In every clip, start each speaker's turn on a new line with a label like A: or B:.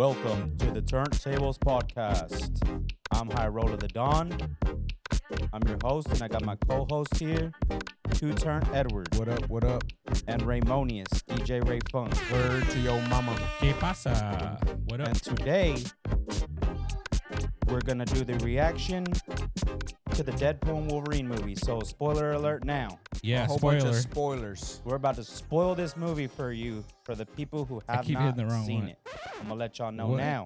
A: Welcome to the Turntables Podcast. I'm High Roller the Dawn. I'm your host, and I got my co-host here, Two Turn Edward.
B: What up? What up?
A: And Raymonius, DJ Ray Funk.
B: Word to your mama.
C: ¿Qué pasa? What up?
A: And today, we're gonna do the reaction to the Deadpool Wolverine movie. So, spoiler alert now.
C: Yeah,
B: A whole
C: spoiler.
B: bunch of spoilers.
A: We're about to spoil this movie for you, for the people who have
C: keep
A: not
C: hitting the wrong
A: seen
C: one.
A: it. I'm gonna let y'all know
C: What?
A: now.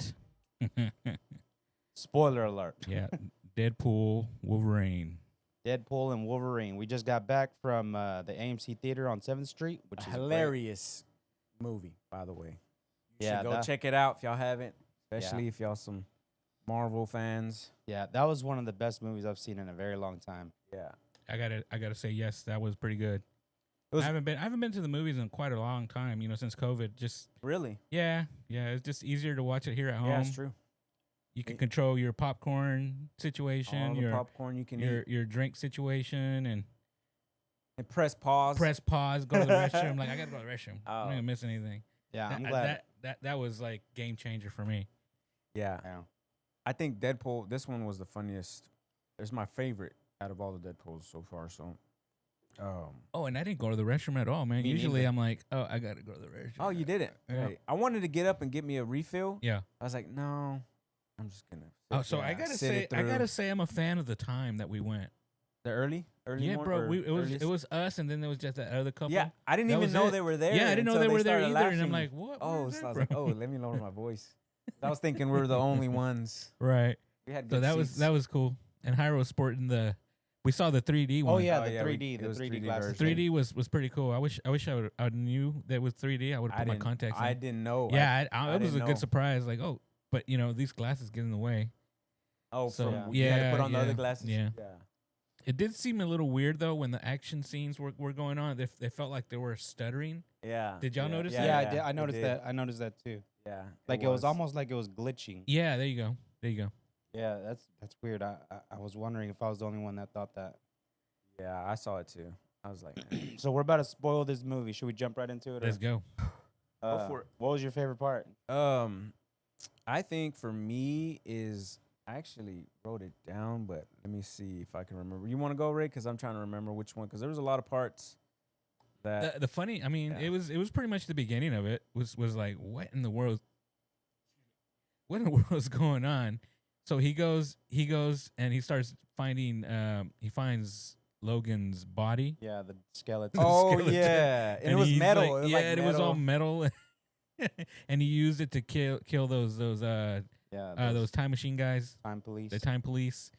A: Spoiler alert.
C: Yeah, Deadpool Wolverine.
A: Deadpool and Wolverine. We just got back from the AMC Theater on 7th Street, which is
B: Hilarious movie, by the way. You
A: Yeah,
B: should go
A: that-
B: check it out if y'all haven't, especially if y'all some Marvel fans.
A: Yeah, that was one of the best movies I've seen in a very long time.
B: Yeah.
C: I gotta say yes, that was pretty good.
B: It was-
C: I haven't been to the movies in quite a long time. You know, since COVID. Just
B: Really?
C: yeah. It's just easier to watch it here at home.
B: Yeah, it's true.
C: You can control your popcorn situation,
B: All the
C: your
B: popcorn you can eat.
C: your drink situation, and
B: And press pause.
C: press pause, go to the restroom. Like I gotta go to the restroom. I'm not
B: Oh.
C: gonna miss anything.
A: Yeah, I'm
C: That-
A: glad.
C: that was like game changer for me.
B: Yeah.
A: Yeah.
B: I think Deadpool, this one was the funniest. It's my favorite out of all the Deadpools so far. So,
C: Oh, and I didn't go to the restroom at all, man.
A: Me
C: Usually
A: neither.
C: I'm like, oh, I gotta go to the restroom.
B: oh, you didn't?
C: Yeah.
B: Right. I wanted to get up and get me a refill.
C: Yeah.
B: I was like, no, I'm just gonna.
C: Oh, so I gotta say, I'm a fan of the time that we went.
B: the early
C: Yeah,
B: morning,
C: bro.
B: or
C: It
B: earliest?
C: was us, and then there was just that other couple.
B: Yeah, I didn't
C: That
B: even
C: was
B: know
C: it.
B: they were there.
C: Yeah, I didn't know
B: until
C: they were there
B: started
C: either, and I'm
B: laughing.
C: like, what?
B: Oh,
C: where's
B: so
C: that
B: I was like,
C: from?
B: oh, let me lower my voice. I was thinking we were the only ones.
C: Right.
B: We had
C: So
B: good
C: that was cool. And Hyro was sporting we saw the 3D one.
A: Oh yeah,
B: Oh,
A: the
B: yeah,
A: 3D,
B: it
A: the
B: was
A: 3D
B: 3D
A: glasses.
B: version.
C: 3D was pretty cool. I wish I knew that was 3D. I would have put my contacts in.
B: I didn't know.
C: Yeah,
B: I
C: it was a
B: didn't
C: good
B: know.
C: surprise. Like, oh, but you know, these glasses get in the way.
B: Oh,
C: So,
B: from you had to put on the
C: yeah,
B: other glasses.
C: yeah. It did seem a little weird though when the action scenes were going on. They felt like they were stuttering.
B: Yeah.
C: Did y'all notice
A: Yeah,
C: that?
A: I did. I
B: it
A: noticed
B: did.
A: that. I noticed that too.
B: Yeah.
A: Like it was almost like it was glitching.
C: Yeah, there you go. There you go.
A: Yeah, that's weird. I was wondering if I was the only one that thought that.
B: Yeah, I saw it too. I was like,
A: So we're about to spoil this movie. Should we jump right into it? or-
C: Let's go.
B: Go for it.
A: What was your favorite part?
B: I think for me is I actually wrote it down, but let me see if I can remember. You want to go, Ray? Because I'm trying to remember which one. Because there was a lot of parts that.
C: The funny, I mean,
B: Yeah.
C: it was pretty much the beginning of it was like, what in the world is going on? So he goes and he starts finding he finds Logan's body.
A: Yeah, the skeleton.
B: Oh
C: skeleton.
B: yeah, and it was
C: he's
B: metal.
C: like-
B: it was
C: yeah,
B: like
C: and it was all metal. And he used it to kill those
A: Yeah,
C: those time machine guys,
A: time police.
C: the time police.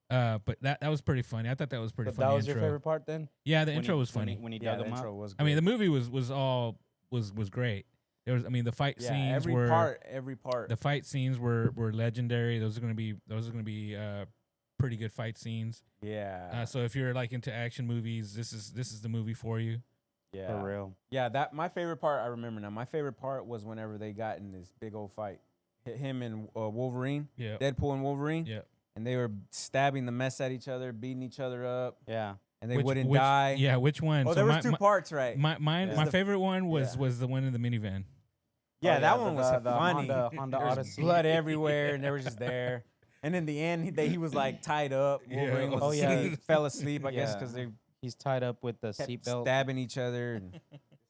C: But that was pretty funny. I thought that was pretty
A: But
C: funny.
A: that was
C: intro.
A: your favorite part then?
C: Yeah, the
A: When
C: intro
A: he-
C: was funny.
A: when he
B: Yeah,
A: dug
B: the
A: him
B: intro
A: out.
B: was.
C: I mean, the
B: great.
C: movie was great. There was, I mean, the fight scenes
B: every
C: were
B: every part.
C: the fight scenes were legendary. Those are gonna be pretty good fight scenes.
B: Yeah,
C: So if you're like into action movies, this is the movie for you.
B: yeah,
A: For real.
B: yeah. That my favorite part. I remember now. My favorite part was whenever they got in this big old fight. Him and Wolverine,
C: Yeah,
B: Deadpool and Wolverine,
C: yeah.
B: and they were stabbing the mess at each other, beating each other up,
A: Yeah.
B: and they wouldn't die.
C: Yeah, which one?
B: Oh,
C: So
B: there was
C: my-
B: two
C: my-
B: parts, right?
C: Mine,
A: Yeah.
C: my
B: The-
C: favorite one was
B: yeah.
C: was the one in the minivan.
B: Yeah,
A: Oh,
B: that
A: the-
B: one was
A: the
B: funny.
A: Honda
B: There was
A: Odyssey.
B: blood everywhere, and they were just there. And in the end, he was like tied up.
C: Yeah.
B: Wolverine was
A: Oh, yeah.
B: asleep, fell asleep, I guess,
A: Yeah.
B: because they
A: He's tied up with the
B: kept
A: seatbelt.
B: stabbing each other. And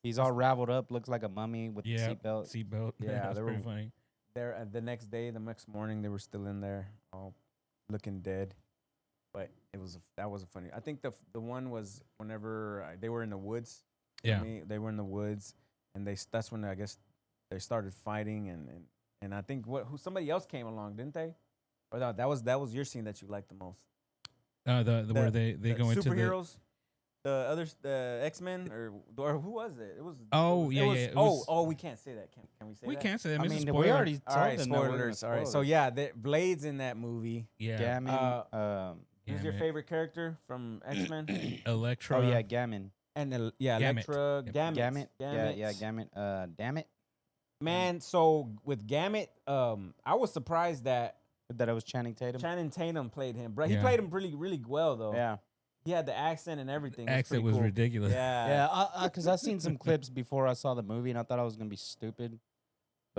A: He's all raveled up, looks like a mummy with
C: Yeah,
A: the seatbelt.
C: seatbelt.
B: Yeah,
C: that was
B: they
C: pretty
B: were-
C: funny.
B: there, the next day, the next morning, they were still in there, all looking dead. But that was a funny. I think the one was whenever they were in the woods. For
C: Yeah,
B: me, they were in the woods, and that's when I guess they started fighting, and I think somebody else came along, didn't they? Or that was your scene that you liked the most.
C: the where they
B: The
C: go into the
B: superheroes, the X-Men, or who was it? It was.
C: Oh,
B: it
C: yeah,
B: was,
C: yeah, it
B: oh,
C: was-
B: oh, we can't say that. Can we say
C: we
B: that?
C: can't say that.
A: I
C: Mr.
A: mean,
C: Spoiler.
A: we already
B: All
A: told
B: right,
A: them that we're gonna
B: spoilers. All right,
A: spoil
B: so
A: it.
B: yeah, Blade's in that movie.
C: Yeah,
A: Gammon.
B: Who's your
C: Gammon.
B: favorite character from X-Men?
C: Electra.
A: Oh yeah, Gammon.
B: And
C: Gamut.
B: Elektra,
C: Yep.
B: Gamut.
A: Gamut. Yeah, Gammon. Damn it.
B: Man, so with Gamut, I was surprised that
A: That it was Channing Tatum.
B: Channing Tatum played him. But he
C: Yeah.
B: played him really, really well though.
A: Yeah.
B: He had the accent and everything. It
C: Accent
B: pretty
C: was
B: cool.
C: ridiculous.
B: Yeah.
A: Yeah, because I seen some clips before I saw the movie, and I thought I was gonna be stupid.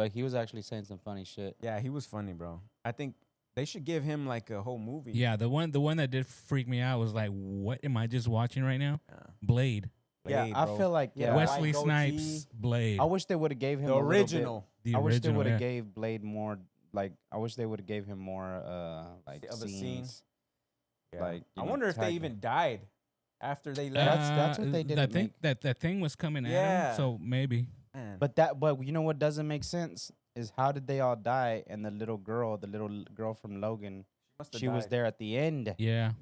A: but he was actually saying some funny shit.
B: Yeah, he was funny, bro. I think they should give him like a whole movie.
C: Yeah, the one that did freak me out was like, what am I just watching right now?
B: Yeah.
C: Blade.
B: Blade,
A: I
B: bro.
A: feel like
B: Yeah,
C: Wesley
A: white
C: Snipes.
A: goatee.
C: Blade.
A: I wish they would have gave him
B: the
A: a little bit-
B: original.
C: The
A: I wish they
C: original.
A: would have
C: Yeah.
A: gave Blade more. Like I wish they would have gave him more. Like
B: Of a scene.
A: scenes.
B: Yeah.
A: Like,
B: I
A: you know,
B: wonder if they
A: tag
B: even
A: him.
B: died after they left.
A: That's what they
C: I
A: didn't
C: think
A: make.
C: that thing was coming at
B: Yeah.
C: him, so maybe.
B: Man.
A: But you know what doesn't make sense is how did they all die? And the little girl from Logan,
B: Must have
A: she was
B: died.
A: there at the end.
C: Yeah.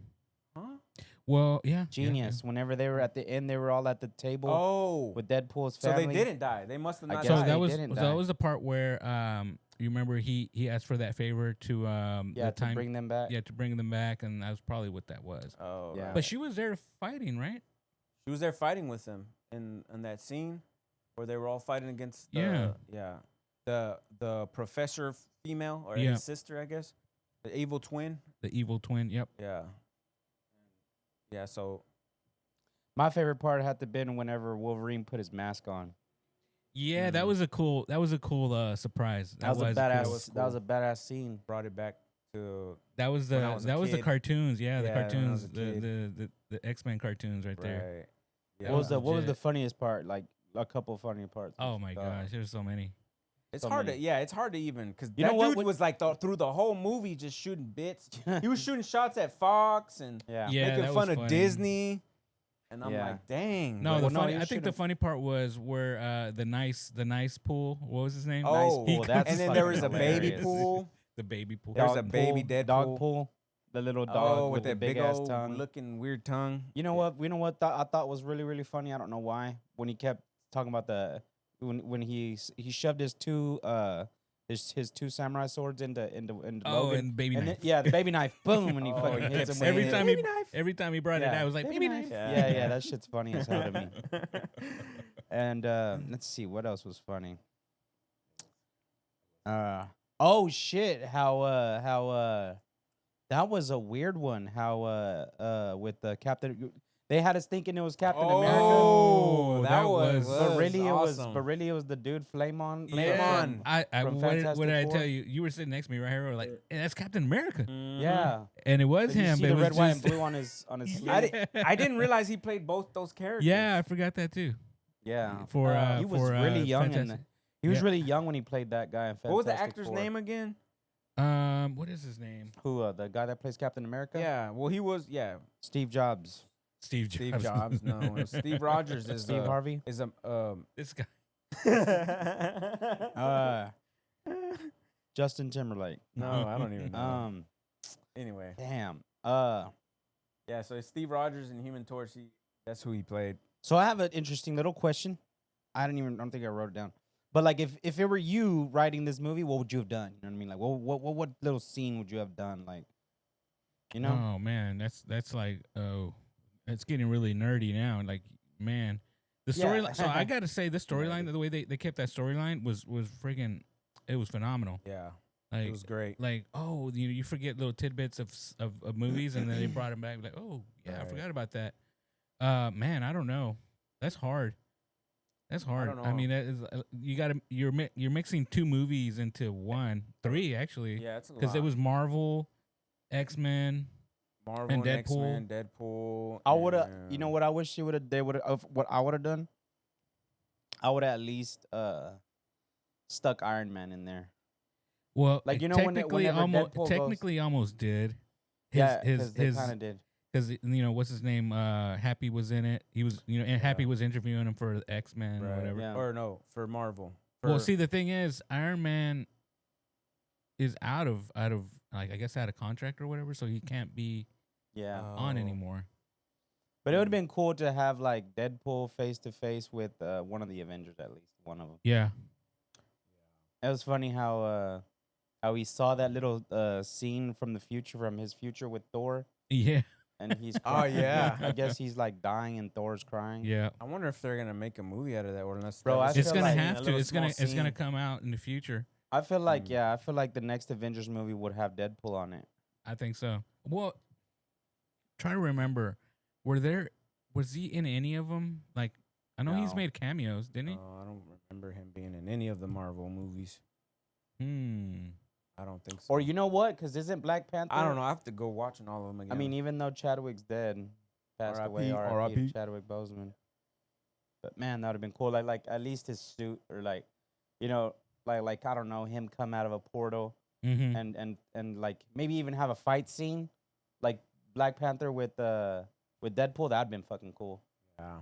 B: Huh?
C: Well, yeah.
A: Genius. Whenever they were at the end, they were all at the table
B: Oh.
A: with Deadpool's
B: So
A: family.
B: they didn't die. They must have
A: I
B: not
A: guess
C: So
B: died.
A: they
C: that was
A: didn't
C: that
A: die.
C: was the part where you remember he asked for that favor to
A: Yeah,
C: the
A: to
C: time
A: bring them back.
C: to bring them back, and that's probably what that was.
B: Oh,
A: Yeah.
B: right.
C: But she was there fighting, right?
B: She was there fighting with them in that scene where they were all fighting against the professor female or
C: Yeah.
B: his sister, I guess. The evil twin.
C: The evil twin. Yep.
B: Yeah. Yeah, so
A: My favorite part had to been whenever Wolverine put his mask on.
C: Yeah, that
B: Mhm.
C: was a cool surprise.
A: That was a
C: cool.
A: badass. That was a badass scene.
B: brought it back to
C: That was
B: when
C: the
B: I was a
C: that was the
B: kid.
C: cartoons. Yeah, the
B: Yeah, when I was
C: cartoons.
B: a kid.
C: The X-Men cartoons right there.
B: right. Yeah.
A: What was the
C: legit.
A: funniest part? Like a couple funny parts.
C: Oh my gosh, there's so many.
B: It's
A: so
B: hard
A: many.
B: it's hard to even because
A: You
B: that
A: know what,
B: dude
A: when-
B: was like through the whole movie just shooting bits. He was shooting shots at Fox and
A: Yeah.
C: Yeah,
B: making
C: that
B: fun
C: was
B: of
C: funny.
B: Disney, and I'm
A: Yeah.
B: like, dang.
C: No,
B: but-
C: the
A: no,
C: funny.
A: he
C: I think the
A: should've-
C: funny part was where the nice pool. What was his name?
B: Oh,
A: Nice pool, that's
B: and then there was a
A: fucking
B: baby
A: hilarious.
B: pool.
C: The baby pool.
B: There's
A: Dog
B: a baby
A: pool,
B: Deadpool.
A: dog pool. The little dog
B: with
A: the
B: that
A: big
B: big
A: ass
B: old
A: tongue.
B: looking weird tongue.
A: You know what? You know what? I thought was really really funny. I don't know why. When he kept talking about when he shoved his two samurai swords into
C: Oh,
A: Logan.
C: and baby
A: And
C: knife.
A: then, yeah, the baby knife. Boom, and he
B: Oh,
A: fucking
B: he
A: hits
B: kept
A: him
B: saying
A: with
C: every
A: it.
C: time
B: baby
C: he
B: knife.
C: every time he brought it out, I was like baby knife.
A: Yeah, that shit's funny as hell to me. And let's see what else was funny. Oh shit! How that was a weird one. How with the Captain, they had us thinking it was Captain America,
B: Oh,
C: that
B: that
C: was-
B: was
A: but really
B: awesome.
A: it was the dude Flamon.
B: Flamon.
A: From
C: What did
A: Fantastic
C: I
A: Four?
C: tell you? You were sitting next to me right here. Like, hey, that's Captain America,
B: Mhm.
A: Yeah,
C: and it was
A: Did you
C: him.
A: see
C: But
A: the
C: it was
A: red, white, and
C: just,
A: blue on his sleeve.
B: I didn't realize he played both those characters.
C: yeah, I forgot that too.
A: Yeah,
C: For
A: he was
C: for,
A: really young.
C: Fantastic-
A: He was
C: Yeah.
A: really young when he played that guy in Fantastic
B: What was the actor's
A: Four.
B: name again?
C: What is his name?
A: Who the guy that plays Captain America?
B: Yeah. Well, he was
A: Steve Jobs.
C: Steve Jobs.
B: Steve Jobs. No, Steve Rogers is
A: Steve Harvey.
B: is a
C: This guy.
A: Justin Timberlake.
B: no, I don't even know. Anyway,
A: Damn.
B: yeah. So it's Steve Rogers in Human Torch. That's who he played.
A: So I have an interesting little question. I don't think I wrote it down. But like, if it were you writing this movie, what would you have done? You know what I mean? Like, what little scene would you have done? Like, you know?
C: Oh man, that's like it's getting really nerdy now. Like man, the
A: Yeah.
C: storyline. So I gotta say, the storyline, the way they kept that storyline was freaking. It was phenomenal.
B: Yeah,
C: Like
B: it was great.
C: like you forget little tidbits of movies, and then they brought them back. Like I
B: Right.
C: forgot about that. Man, I don't know. That's hard. That's hard.
B: don't
C: I
B: know.
C: mean, that is you're mixing two movies into one, three actually,
B: Yeah, it's a lot.
C: because it was Marvel, X-Men.
B: Marvel
C: and
B: and
C: Deadpool.
B: X-Men, Deadpool.
A: I would have.
B: and-
A: You know what I wish they would have. What I would have done. I would have at least stuck Iron Man in there.
C: Well,
A: Like, you know, when
C: technically,
A: whenever
C: almost
A: Deadpool goes-
C: technically almost did.
A: Yeah, because they kind of did.
C: because what's his name? Happy was in it. He was and Happy was interviewing him for X-Men or
B: Right.
C: whatever.
A: Yeah.
B: Or no, for Marvel.
C: Well,
B: For-
C: see, the thing is, Iron Man is out of like I guess out of contract or whatever, so he can't be
A: Yeah.
C: on
B: Oh.
C: anymore.
A: But it would have been cool to have like Deadpool face to face with one of the Avengers, at least one of them.
C: Yeah,
A: It was funny how he saw that little scene from the future, from his future with Thor,
C: yeah,
A: and he's
B: Oh,
A: crying.
B: yeah.
A: I guess he's like dying and Thor's crying.
C: yeah.
B: I wonder if they're gonna make a movie out of that, or unless
A: Bro,
B: that was
A: I
C: It's
A: feel
B: just
C: gonna
A: like
B: a
C: have to.
B: little
C: It's gonna
B: small scene.
C: come out in the future.
A: I feel like
B: Mm.
A: I feel like the next Avengers movie would have Deadpool on it.
C: I think so. Well, try to remember. Was he in any of them? Like, I know he's
A: No.
C: made cameos, didn't he?
B: I don't remember him being in any of the Marvel movies. I don't think so.
A: Or you know what? Because isn't Black Panther?
B: I don't know. I have to go watching all of them again.
A: I mean, even though Chadwick's dead, passed away,
B: R.I.P.,
A: R.I.P. to
B: R.I.P..
A: Chadwick Boseman. But man, that would have been cool. Like at least his suit, or like, like I don't know, him come out of a portal
C: Mm-hmm.
A: and like maybe even have a fight scene, like Black Panther with Deadpool. That'd been fucking cool.
B: yeah.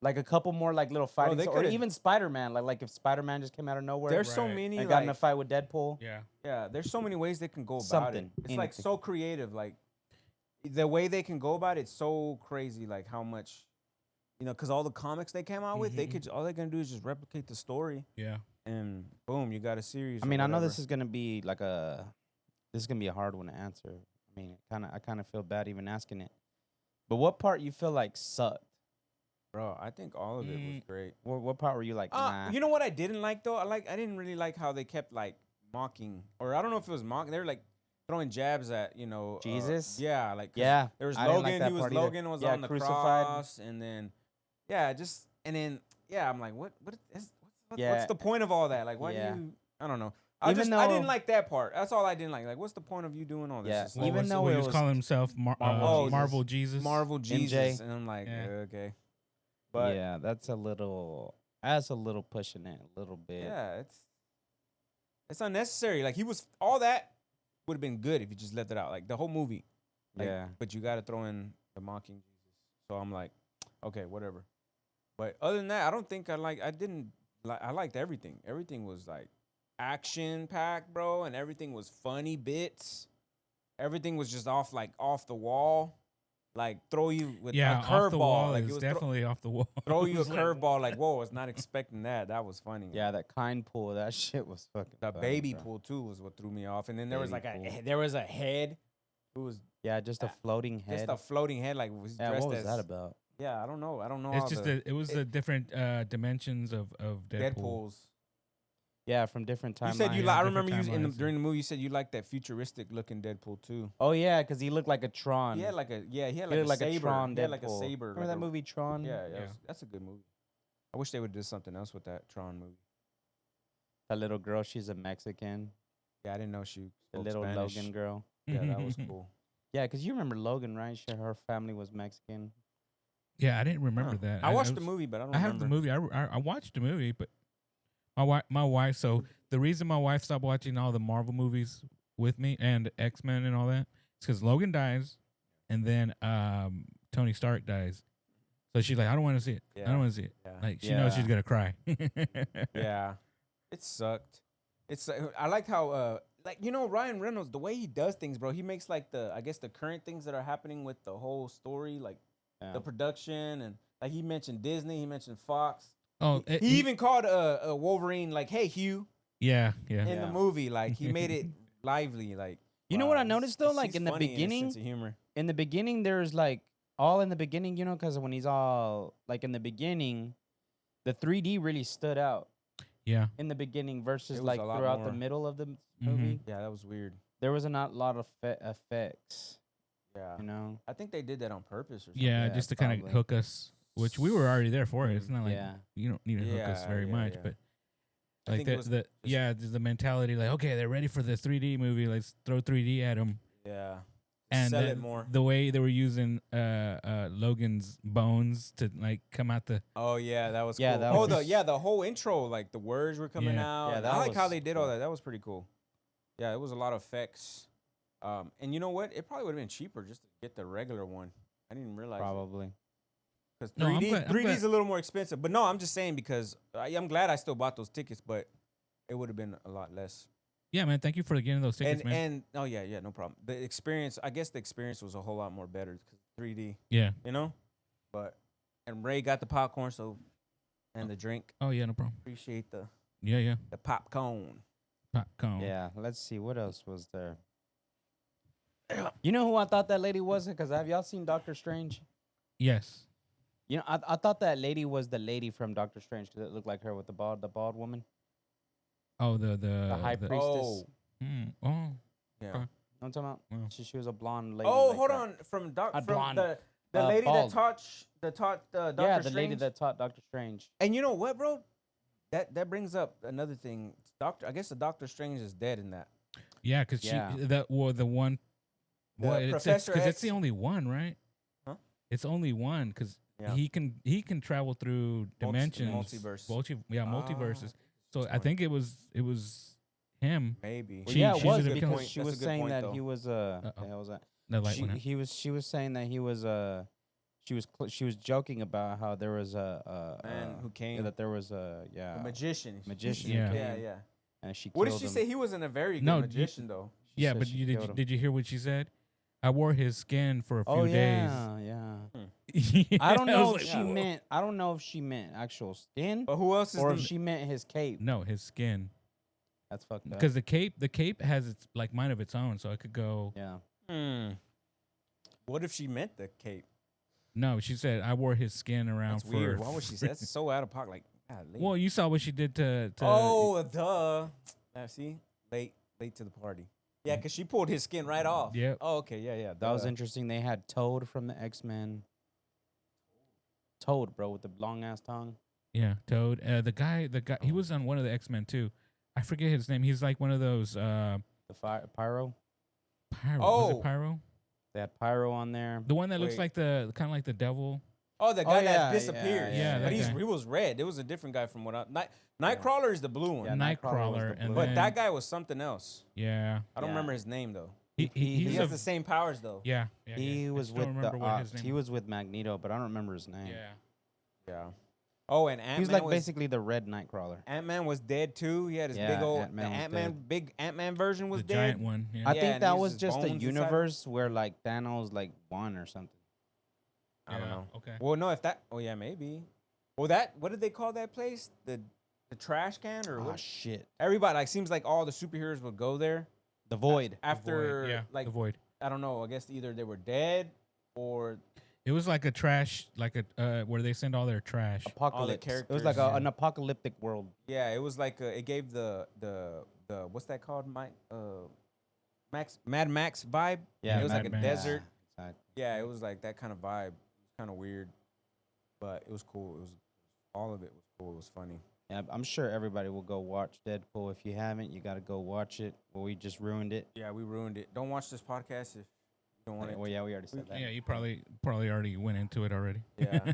A: Like a couple more like little fighting,
B: they
A: or
B: coulda-
A: even Spider-Man. Like if Spider-Man just came out of nowhere,
B: There's so
C: Right.
B: many
A: and got in a
B: like
A: fight with Deadpool.
C: Yeah.
B: yeah. There's so many ways they can go about
A: Something,
B: it. It's like
A: anything.
B: so creative. Like the way they can go about it's so crazy. Like how much, because all the comics they came out with, all they're gonna do is just replicate the story,
C: Yeah.
B: and boom, you got a series.
A: I
B: or
A: mean, I know
B: whatever.
A: this is gonna be a hard one to answer. I mean, I kind of feel bad even asking it. But what part you feel like sucked?
B: Bro, I think all of it was great.
A: What part were you like, nah?
B: You know what I didn't like though? I didn't really like how they kept like mocking, or I don't know if it was mocking. They were like throwing jabs at
A: Jesus?
B: yeah, like 'cause
A: Yeah,
B: there was
A: I didn't like
B: Logan.
A: that
B: He was
A: part either.
B: Logan was
A: Yeah,
B: on the
A: crucified.
B: cross, and then I'm like, what's
A: Yeah.
B: the point of all that? Like, why
A: Yeah.
B: do you? I don't know.
A: Even
B: I didn't
A: though-
B: like that part. That's all I didn't like. Like, what's the point of you doing all this?
A: Yeah,
B: It's
C: Well,
B: like,
A: even though
C: he
A: it
C: was
A: was
C: calling himself
A: Marvel Jesus.
C: Marvel Jesus.
B: Marvel
A: MJ.
B: Jesus, and I'm like,
C: Yeah.
B: okay, but
A: yeah, that's a little pushing it a little bit.
B: yeah, it's unnecessary. Like all that would have been good if you just left it out, like the whole movie. Like,
A: Yeah.
B: but you got to throw in the mocking Jesus. So I'm like, okay, whatever. But other than that, I don't think I liked everything. Everything was like action packed, bro, and everything was funny bits. Everything was just off the wall, like throw you with
C: Yeah,
B: a
C: off the wall
B: curveball. Like
C: is
B: it was
C: definitely off the wall.
B: throw you a
C: It's like,
B: curveball. Like whoa, I was not expecting that. That was funny.
A: Yeah, that kind pull, that shit was fucking.
B: The
A: funny,
B: baby
A: bro.
B: pool too was what threw me off, and then there was
A: Baby
B: like
A: pool.
B: there was a head who was
A: Yeah, just a floating head.
B: just a floating head, like was
A: Yeah,
B: dressed
A: what was
B: as
A: that about?
B: Yeah, I don't know.
C: It's
B: how
C: just
B: the
C: the different dimensions of Deadpool.
B: Deadpool's.
A: Yeah, from different timelines.
B: You said you
C: Yeah,
B: like. I
C: different
B: remember
C: timelines,
B: during the movie. You said you liked that futuristic looking Deadpool too.
A: Oh yeah, because he looked like a Tron.
B: He had like
A: He
B: a
A: looked like
B: saber.
A: a Tron.
B: He had like a
A: Deadpool.
B: saber.
A: Remember
B: like
A: that
B: a-
A: movie Tron?
B: Yeah,
C: Yeah.
B: that's a good movie. I wish they would do something else with that Tron movie.
A: That little girl, she's a Mexican.
B: Yeah, I didn't know she
A: The
B: spoke
A: little
B: Spanish.
A: Logan girl.
B: Yeah, that was cool.
A: Yeah, because you remember Logan, right? Her family was Mexican.
C: Yeah, I didn't remember
B: Huh.
C: that.
B: I watched the
C: was-
B: movie, but I don't.
C: I have the
B: remember.
C: movie. I watched the movie, but my wife. So the reason my wife stopped watching all the Marvel movies with me and X-Men and all that is because Logan dies, and then Tony Stark dies. So she's like, I don't want to see it. I
B: Yeah.
C: don't want to see it.
B: Yeah.
C: Like she knows
A: Yeah.
C: she's gonna cry.
B: Yeah, it sucked. I like how Ryan Reynolds, the way he does things, bro. He makes like the current things that are happening with the whole story, like
A: Yeah.
B: the production, and like he mentioned Disney, he mentioned Fox.
C: Oh,
B: He even called a Wolverine like, "Hey Hugh,"
C: yeah.
B: in
A: Yeah.
B: the movie. Like he made it lively. Like
A: You know what I noticed, though? Like,
B: he's
A: in the
B: funny and his
A: beginning-
B: sense of humor.
A: In the beginning, there's like all in the beginning, because when he's all like in the beginning, the 3D really stood out
C: Yeah.
A: in the beginning versus
B: It was
A: like
B: a lot
A: throughout the
B: more.
A: middle of the
C: Mm-hmm.
A: movie.
B: Yeah, that was weird.
A: There was not a lot of effects,
B: Yeah,
A: you know.
B: I think they did that on purpose or something.
C: Yeah,
A: Yeah,
C: just to kind of
A: probably.
C: hook us, which we were already there for it. It's not like
A: Yeah.
C: you don't need to hook us
B: Yeah,
C: very
B: yeah,
C: much,
B: yeah.
C: but
B: I
C: like
B: think it was just-
C: there's the mentality like, okay, they're ready for the 3D movie. Let's throw 3D at them.
B: Yeah,
C: And
B: sell
C: the,
B: it more.
C: the way they were using Logan's bones to like come out the
B: Oh yeah, that was
A: Yeah,
B: cool.
A: that
B: Oh,
A: was-
B: the whole intro, like the words were coming
C: Yeah.
B: out.
A: Yeah,
B: and
A: that
B: I like how
A: was
B: they did all
A: cool.
B: that. That was pretty cool. Yeah, it was a lot of effects. And you know what? It probably would have been cheaper just to get the regular one. I didn't even realize
A: Probably.
B: because
C: No, I'm
B: 3D
C: glad- I'm
B: 3D is
C: glad-
B: a little more expensive. But no, I'm just saying because I'm glad I still bought those tickets, but it would have been a lot less.
C: yeah, man. Thank you for getting those tickets, man.
B: And oh yeah, no problem. The experience, I guess the experience was a whole lot more better because 3D,
C: Yeah.
B: you know. But and Ray got the popcorn, and the drink.
C: Oh yeah, no problem.
B: Appreciate the
C: Yeah.
B: popcorn.
C: Popcorn.
A: Yeah. Let's see what else was there. You know who I thought that lady was? Because have y'all seen Doctor Strange?
C: Yes.
A: You know, I thought that lady was the lady from Doctor Strange because it looked like her with the bald woman,
C: Oh, the
A: the high priestess.
B: Oh,
C: Oh.
B: yeah.
C: Okay.
A: Know what I'm talking about?
C: Wow.
A: She was a blonde lady.
B: Oh,
A: like
B: hold
A: that.
B: on. From
A: blonde.
B: the lady
A: bald.
B: that taught Doctor
A: Yeah,
B: Strange.
A: the lady that taught Doctor Strange.
B: And you know what, bro? That brings up another thing I guess the Doctor Strange is dead in that.
C: Yeah, because
A: Yeah.
C: the one.
B: The
C: Well, it's
B: Professor
C: because it's the
B: X-
C: only one, right?
B: Huh?
C: It's only one because
B: Yeah.
C: he can travel through dimensions,
B: multiverse.
C: Multiverses. So I
B: Sorry.
C: think it was him.
B: Maybe.
A: Well,
C: She-
A: yeah,
C: she
A: it was
C: should've
A: because
C: killed-
A: she
B: That's a
A: was
B: good
A: saying
B: point,
A: that
B: though.
A: he was
C: Uh-oh.
A: the hell was that?
C: The light went out.
A: She was saying that he was she was joking about how there was a
B: Man who came.
A: that there was
B: A magician.
A: magician
C: Yeah.
A: who
B: Yeah,
A: came,
B: yeah.
A: and she
B: What did
A: killed
B: she
A: him.
B: say? He wasn't a very good
C: No, you-
B: magician, though.
A: She
C: Yeah,
A: said
C: but
A: she
C: you
A: killed him.
C: did you hear what she said? I wore his skin for a few
A: Oh
C: days.
A: yeah. I don't know if she meant. I don't know if she meant actual skin
B: But who else is
A: or
B: the
A: if she meant his cape.
C: No, his skin.
A: That's fucked up.
C: Because the cape has its like mind of its own, so it could go.
A: Yeah.
B: What if she meant the cape?
C: No, she said I wore his skin around
B: That's
C: for.
B: weird. Why would she say that's so out of pocket? Like, golly.
C: Well, you saw what she did to
B: oh, duh. See, late to the party. Yeah, because she pulled his skin right off.
C: Yep.
B: Oh, okay. Yeah.
A: That was
B: duh.
A: interesting. They had Toad from the X-Men. Toad, bro, with the long ass tongue.
C: Yeah, Toad. The guy, he was on one of the X-Men too. I forget his name. He's like one of those
A: The Pyro.
C: Pyro. Was
B: Oh.
C: it Pyro?
A: They had Pyro on there.
C: The one that looks
B: Wait.
C: like the kind of like the devil.
B: Oh, the guy
A: yeah,
B: that disappeared.
C: yeah,
B: but
C: that guy.
B: he was red. It was a different guy from what I. Nightcrawler is the blue one.
A: Yeah,
C: Nightcrawler,
A: was the
C: and
A: blue
B: But
C: then-
B: that guy was something else.
C: Yeah.
B: I don't
A: Yeah.
B: remember his name though.
C: He
B: He
C: he's
B: has
C: a,
B: the same powers though.
C: yeah.
A: He
C: I
A: was
C: just don't
A: with
C: remember
A: the
C: what his name
A: he was with Magneto, but I don't remember his name.
C: Yeah.
B: Yeah. Oh, and Ant-Man
A: He was like
B: was
A: basically the red Nightcrawler.
B: Ant-Man was dead too. He had his
A: Yeah,
B: big old
A: Ant-Man was
B: Ant-Man,
A: dead.
B: big Ant-Man version was
C: The
B: dead.
C: giant one. Yeah.
A: I
B: Yeah,
A: think
B: and
A: that
B: he
A: was
B: used
A: just a
B: bones inside him.
A: universe where like Thanos like won or something.
B: I don't know.
C: Okay.
B: Well, no, if that. Oh yeah, maybe. Well, what did they call that place? The trash can or
A: Oh
B: what?
A: shit.
B: Everybody like seems like all the superheroes would go there
A: The Void.
B: after
C: Yeah.
B: like
C: the void.
B: I don't know. I guess either they were dead or
C: It was like a trash, like a where they send all their trash.
A: Apocalypse. It was
B: characters.
A: like
C: Yeah.
A: an apocalyptic world.
B: yeah, it was like it gave the what's that called? Mad Max vibe.
C: Yeah,
B: it was
C: Mad
B: like a
C: Max.
B: desert.
A: Exactly.
B: Yeah, it was like that kind of vibe. It was kind of weird, but it was cool. It was all of it was cool. It was funny.
A: Yeah, I'm sure everybody will go watch Deadpool. If you haven't, you got to go watch it. Well, we just ruined it.
B: Yeah, we ruined it. Don't watch this podcast if you don't want it.
A: Well, yeah, we already said that.
C: Yeah, you probably already went into it already.
B: Yeah, yeah,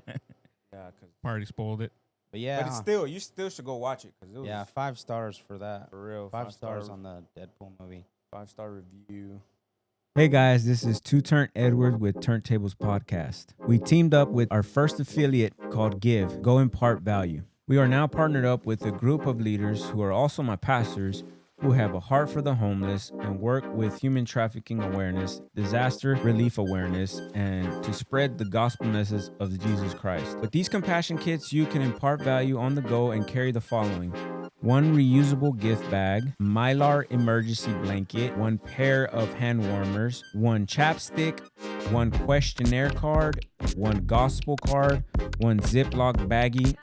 B: because
C: Already spoiled it.
A: But yeah,
B: but it's still you still should go watch it because it was
A: yeah, 5 stars for that.
B: for real.
A: 5 stars on the Deadpool movie.
B: 5-star review. Hey guys, this is Two Turnt Edward with Turntables Podcast. We teamed up with our first affiliate called Give, Go Impart Value. We are now partnered up with a group of leaders who are also my pastors who have a heart for the homeless and work with human trafficking awareness, disaster relief awareness, and to spread the gospel message of Jesus Christ. With these compassion kits, you can impart value on the go and carry the following: 1 reusable gift bag, Mylar emergency blanket, 1 pair of hand warmers, 1 chapstick, 1 questionnaire card, 1 gospel card, 1 Ziploc baggie,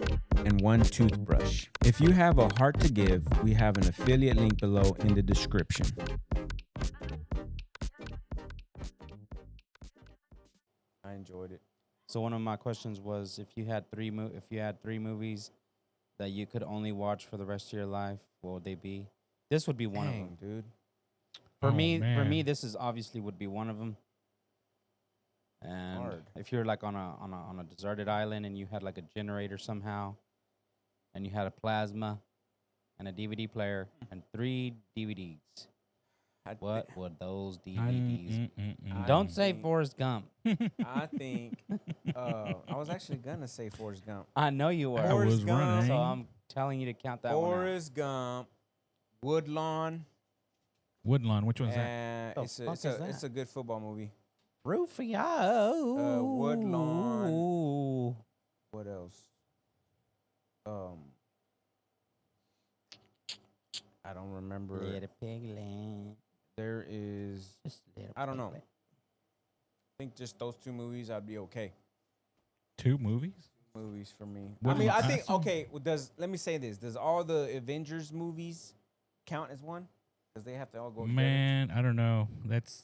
B: and 1 toothbrush. If you have a heart to give, we have an affiliate link below in the description. I enjoyed it.
A: So one of my questions was if you had 3 movies that you could only watch for the rest of your life, what would they be? This would be one of them.
B: Dude.
A: For
C: Oh,
A: me,
C: man.
A: this is obviously would be one of them. And
B: Hard.
A: if you're like on a deserted island and you had like a generator somehow, and you had a plasma and a DVD player and 3 DVDs, what would those DVDs? Don't say
B: think-
A: Forrest Gump.
B: I think I was actually gonna say Forrest Gump.
A: I know you were.
C: I was
B: Forrest Gump.
C: running.
A: So I'm telling you to count that one out.
B: Forrest Gump, Woodlawn,
C: Woodlawn. Which one's that?
B: and
A: The
B: it's
A: fuck is
B: it's
A: that?
B: a good football movie.
A: Rufio.
B: Woodlawn. What else? I don't remember.
A: Little piglet.
B: There is.
A: Just little
B: I don't know.
A: piglet.
B: I think just those 2 movies, I'd be okay.
C: 2 movies?
B: Movies for me.
C: What
B: I mean,
C: was
B: I think
C: awesome?
B: okay. Let me say this: does all the Avengers movies count as one? Because they have to all go together.
C: Man, I don't know. That's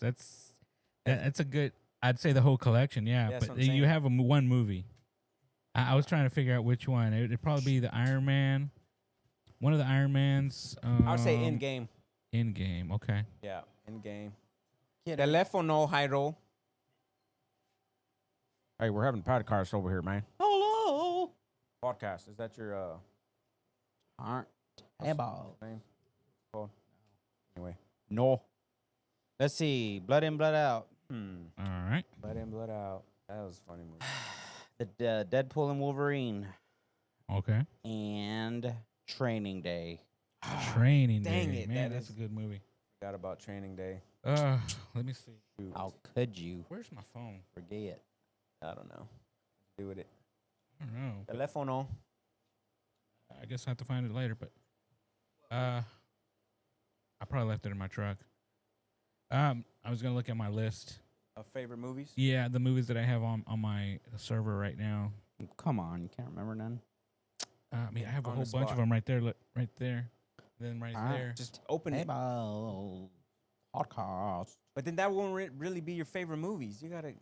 C: a good. I'd say the whole collection, yeah.
B: That's
C: But
B: what I'm
C: you
B: saying.
C: have one movie. I was trying to figure out which one. It'd probably be the Iron Man. One of the Iron Mans.
B: I would say Endgame.
C: Endgame. Okay.
B: Yeah, Endgame.
A: Kid,
B: Telefono, Jairo. Hey, we're having podcast over here, man.
A: hello.
B: Podcast. Is that your
A: Aren't table.
B: name? Called? Anyway.
A: No. Let's see. Blood in, blood out.
C: All right.
B: Blood in, blood out. That was a funny movie.
A: The Deadpool and Wolverine
C: Okay.
A: and Training Day.
C: Training
B: dang
C: Day.
B: it,
C: Man,
B: that
C: that's
B: is-
C: a good movie.
B: Forgot about Training Day.
C: Let me see.
B: Shoot.
A: How could you
C: Where's my phone?
A: forget?
B: I don't know. Do with it.
C: I don't know.
B: Telefono.
C: I guess I have to find it later, but I probably left it in my truck. I was gonna look at my list.
B: Of favorite movies?
C: Yeah, the movies that I have on my server right now.
A: Come on, you can't remember none.
C: I mean, I have a
B: On
C: whole
B: the
C: bunch
B: spot.
C: of them right there. Look, right there. Then right
A: All right,
C: there.
B: Just open it.
A: Table podcast.
B: But then that won't really be your favorite movies. You gotta.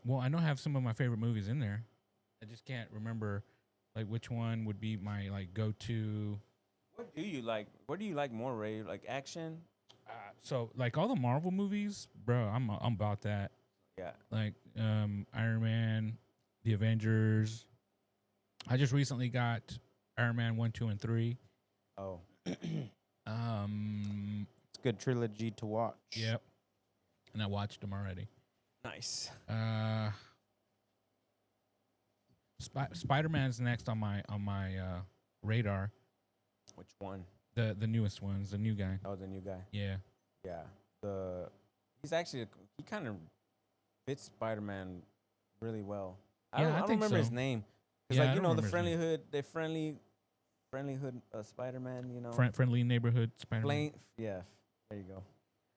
C: Well, I know I have some of my favorite movies in there. I just can't remember like which one would be my like go-to.
B: What do you like? What do you like more, Ray? Like action?
C: So like all the Marvel movies, bro, I'm about that.
B: Yeah.
C: Like Iron Man, the Avengers. I just recently got Iron Man 1, 2, and 3.
B: Oh.
A: It's a good trilogy to watch.
C: Yep. And I watched them already.
B: Nice.
C: Spider-Man's next on my radar.
B: Which one?
C: The newest ones, the new guy.
B: Oh, the new guy.
C: Yeah.
B: Yeah. He's actually he kind of fits Spider-Man really well. I
C: Yeah,
B: don't,
C: I
B: I don't
C: think
B: remember his
C: so.
B: name.
C: Yeah,
B: It's
C: I
B: like
C: don't
B: the
C: remember his name.
B: friendly hood Spider-Man. You know.
C: Friendly neighborhood Spider-Man.
B: Plain. Yeah. There you go.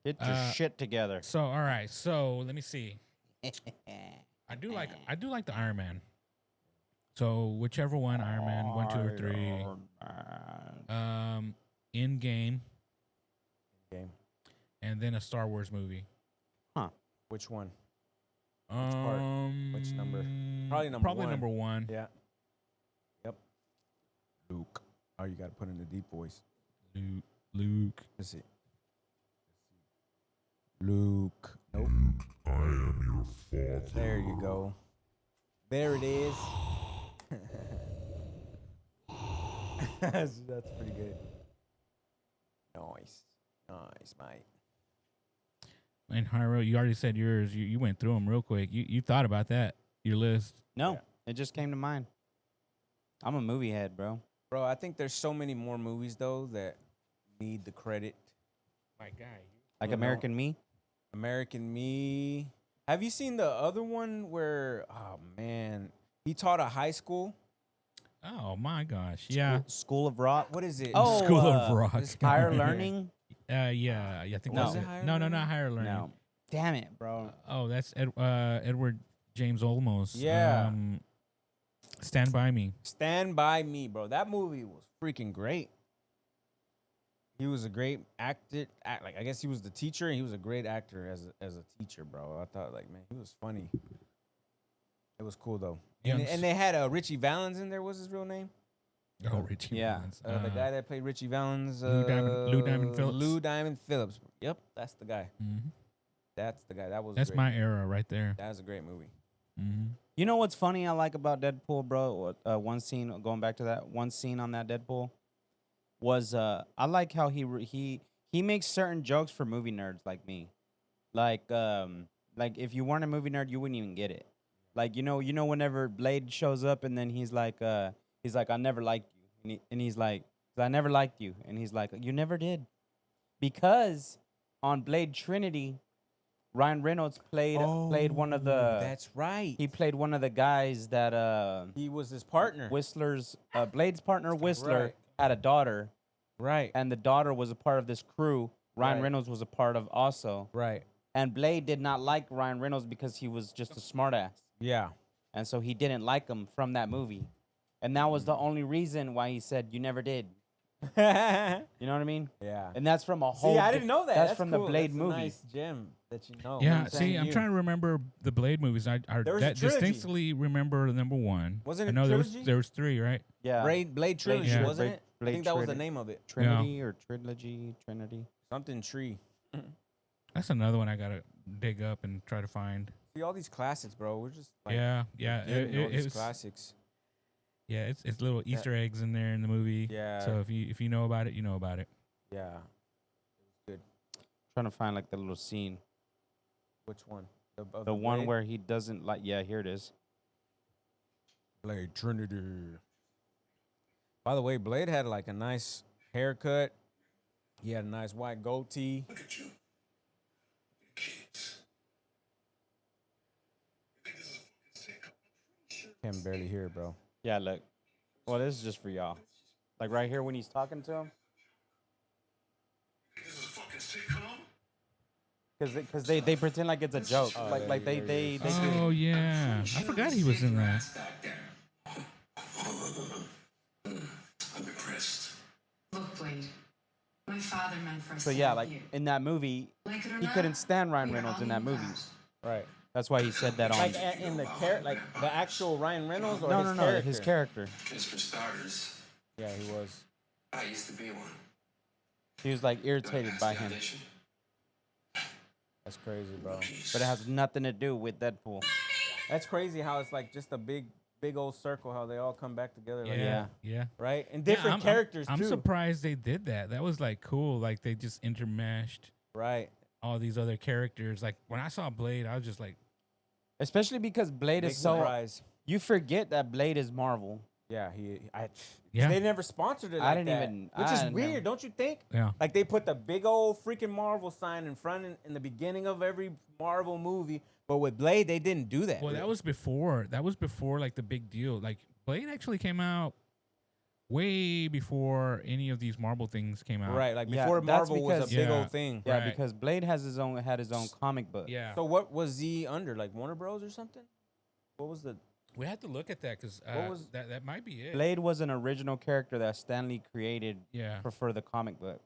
A: Get your shit together.
C: So all right. So let me see. I do like the Iron Man. So whichever one, Iron Man 1, 2, or 3. Endgame,
B: Game.
C: and then a Star Wars movie.
B: Which one?
C: Part?
B: Which number? Probably number
C: Probably
B: one.
C: number 1.
B: Yeah. Yep. Luke. Oh, you got to put in the deep voice.
C: Luke.
B: Let's see. Luke. Nope.
D: I am your father.
B: There you go. There it is. that's pretty good. Nice. Nice, mate.
C: And Hyro, you already said yours. You went through them real quick. You thought about that, your list.
A: No,
B: Yeah.
A: it just came to mind. I'm a movie head, bro.
B: Bro, I think there's so many more movies, though, that need the credit.
C: My guy.
A: Like
B: No, no.
A: American Me.
B: American Me. Have you seen the other one where, oh, man, he taught a high school?
C: Oh my gosh. Yeah.
A: School of Rock.
B: What is it?
A: Oh,
C: School of Rock.
B: this
A: Higher Learning.
C: Yeah. I think
A: No.
C: that's
A: Was
C: it.
B: it Higher
C: No,
B: Learning?
C: not Higher Learning.
A: No. Damn it, bro.
C: Oh, that's Edward James Olmos.
B: Yeah.
C: Stand By Me.
B: Stand By Me, bro. That movie was freaking great. He was a great actor. Like, I guess he was the teacher, and he was a great actor as a teacher, bro. I thought, like, man, he was funny. It was cool, though.
C: Yeah,
B: And they had Richie Valens in there. What's his real name?
C: Oh, Richie
A: Yeah.
C: Valens.
B: The guy that played Richie Valens.
C: Lou Diamond Phillips.
B: Lou Diamond Phillips. Yep, that's the guy.
C: Mhm.
B: That's the guy. That was.
C: That's
B: great.
C: my era right there.
B: That was a great movie.
C: Mm-hmm.
A: You know what's funny I like about Deadpool, bro? One scene, going back to that, one scene on that Deadpool was I like how he makes certain jokes for movie nerds like me. Like if you weren't a movie nerd, you wouldn't even get it. Like you know whenever Blade shows up and then he's like I never liked you, and he's like, I never liked you, and he's like, you never did, because on Blade Trinity, Ryan Reynolds played one of the.
B: That's right.
A: He played one of the guys that
B: He was his partner.
A: Whistler's Blade's partner Whistler
B: Right.
A: had a daughter,
B: Right.
A: and the daughter was a part of this crew. Ryan
B: Right.
A: Reynolds was a part of also,
B: Right.
A: and Blade did not like Ryan Reynolds because he was just a smartass,
B: Yeah.
A: and so he didn't like him from that movie, and that was the only reason why he said you never did,
B: yeah.
A: You know what I mean? And that's from a whole.
B: See, I didn't know that.
A: That's from
B: cool.
A: the Blade
B: That's
A: movie.
B: A nice gem that you know.
C: Yeah,
B: I'm
C: see,
B: saying
C: I'm
B: you.
C: trying to remember the Blade movies. I
B: There was a trilogy.
C: distinctly remember the number one.
B: Wasn't it
C: I know
B: trilogy?
C: there was 3, right?
A: Yeah.
B: Blade trilogy,
C: yeah.
B: wasn't
A: Blade-
B: it? I
A: Blade
B: think that was the
A: Trinity.
B: name of it.
A: Trinity or trilogy, Trinity.
B: Something tree.
C: That's another one I gotta dig up and try to find.
B: See all these classics, bro. We're just like
C: Yeah.
B: getting all these
C: It's
B: classics.
C: yeah, it's little Easter eggs in there in the movie.
B: Yeah.
C: So if you know about it, you know about it.
B: Yeah. It was good.
A: Trying to find like the little scene.
B: Which one? Of
A: The one
B: Blade?
A: where he doesn't like. Yeah, here it is.
B: Blade Trinity. By the way, Blade had like a nice haircut. He had a nice white goatee.
D: Look at you. Kids. You think this is a fucking sitcom?
B: Can barely hear, bro.
A: Yeah, look. Well, this is just for y'all. Like right here when he's talking to him.
D: You think this is a fucking sitcom?
A: Because they pretend like it's a joke.
B: Oh,
A: like
B: there
A: they
B: you
A: do.
C: Oh yeah, I forgot he was in that.
D: I'm impressed.
E: Look, Blade. My father meant for us
A: So
E: to
A: yeah,
E: help
A: like
E: you.
A: in that movie,
E: Like it or
A: he
E: not,
A: couldn't stand Ryan
E: we are
A: Reynolds
E: on
A: in
E: the
A: that movie.
E: lookout.
B: Right.
A: That's why he said that on.
B: Like in the actual Ryan Reynolds or
A: no,
B: his
A: no, no,
B: character?
A: his character.
D: Just for starters,
B: Yeah, he was.
D: I used to be one.
A: He was like irritated by him,
B: That's crazy, bro.
A: but it has nothing to do with Deadpool.
B: That's crazy how it's like just a big old circle, how they all come back together. Like
C: Yeah,
B: that,
C: yeah.
B: right? And
C: Yeah,
B: different characters,
C: I'm
B: too.
C: surprised they did that. That was like cool. Like they just intermeshed
B: Right.
C: all these other characters. Like when I saw Blade, I was just like,
A: Especially because Blade
B: Big
A: is so.
B: surprise.
A: You forget that Blade is Marvel.
B: Yeah,
C: Yeah.
B: They never sponsored it
A: I
B: like
A: didn't
B: that,
A: even-
B: which
A: I
B: is
A: didn't
B: weird,
A: know.
B: don't you think?
C: yeah.
B: Like they put the big old freaking Marvel sign in front in the beginning of every Marvel movie, but with Blade they didn't do that.
C: Well, that was before. That was before like the big deal. Like Blade actually came out way before any of these Marvel things came out.
B: right, like
A: Yeah,
B: before
A: that's
B: Marvel was a
A: because-
B: big
C: Yeah.
B: old thing.
A: Yeah,
C: Right.
A: because Blade had his own comic book.
C: Yeah.
B: So what was he under? Like Warner Bros or something? What was the?
C: We had to look at that because
B: What was-
C: that might be it.
A: Blade was an original character that Stanley created
C: Yeah.
A: for the comic books.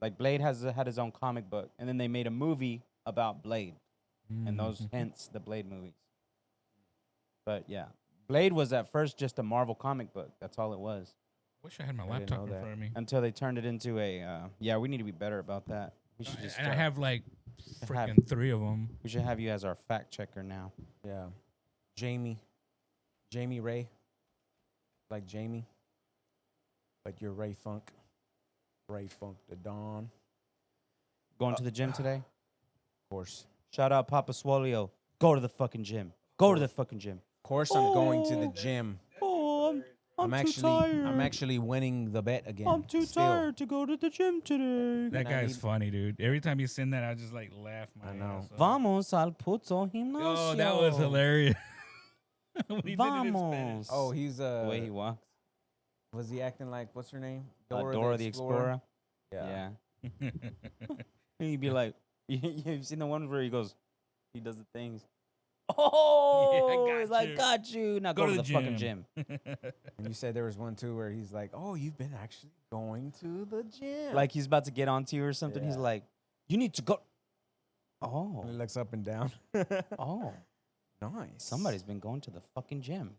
A: Like Blade had his own comic book, and then they made a movie about Blade, and those
C: Mhm.
A: hence the Blade movies. But yeah, Blade was at first just a Marvel comic book. That's all it was.
C: Wish I had my
B: I didn't
C: laptop
B: know
C: in
B: that.
C: front of me.
A: Until they turned it into a. Yeah, we need to be better about that. We should just.
C: And I
A: start-
C: have like
A: have-
C: freaking 3 of them.
A: We should have you as our fact checker now.
B: Yeah, Jamie Ray, like Jamie, but you're Ray Funk the Dawn,
A: Going to the gym today?
B: of course.
A: Shout out Papa Swolio. Go to the fucking gym. Go to the fucking gym.
B: Of course, I'm going to the gym.
A: Oh, I'm too
B: actually,
A: tired.
B: I'm actually winning the bet again.
A: I'm too
B: still.
A: tired to go to the gym today.
C: That
B: I
C: guy's
B: need-
C: funny, dude. Every time you send that, I just like laugh my
B: I know.
C: ass off.
A: Vamos al puto gimnasio.
C: Oh, that was hilarious. When he did it in
A: Vamos.
C: Spanish.
B: Oh, he's
A: The way he walks.
B: was he acting like what's her name?
A: Dora the Explorer.
B: Yeah.
A: Yeah. He'd be like, you've seen the one where he goes, he does the things. Oh,
C: got
A: he's like,
C: you.
A: got you. Now go, to the fucking gym.
B: And you said there was one too where he's like, "Oh, you've been actually going to the gym."
A: Like he's about to get onto you or something. He's
B: Yeah.
A: like, you need to go. Oh,
B: And he looks up and down.
A: oh,
B: Nice.
A: somebody's been going to the fucking gym.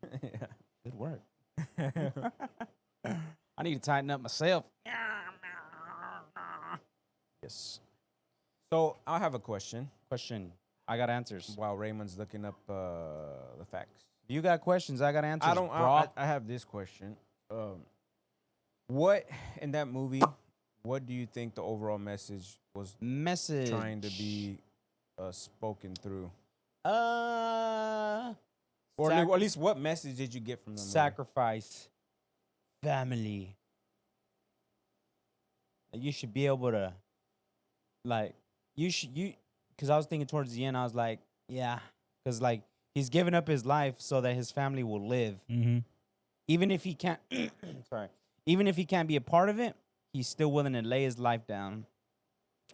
A: Good work. I need to tighten up myself.
B: Yes. So I have a question
A: Question. I got answers.
B: while Raymond's looking up the facts.
A: You got questions. I got answers.
B: I don't. I have this question. What in that movie? What do you think the overall message was
A: Message.
B: trying to be spoken through?
A: Or
B: Or at least what message did you get from the movie?
A: sacrifice. Family. Like, you should be able to, like, because I was thinking towards the end, I was like, yeah, because like he's giving up his life so that his family will live,
C: Mm-hmm.
A: even if he can't. Sorry, even if he can't be a part of it, he's still willing to lay his life down,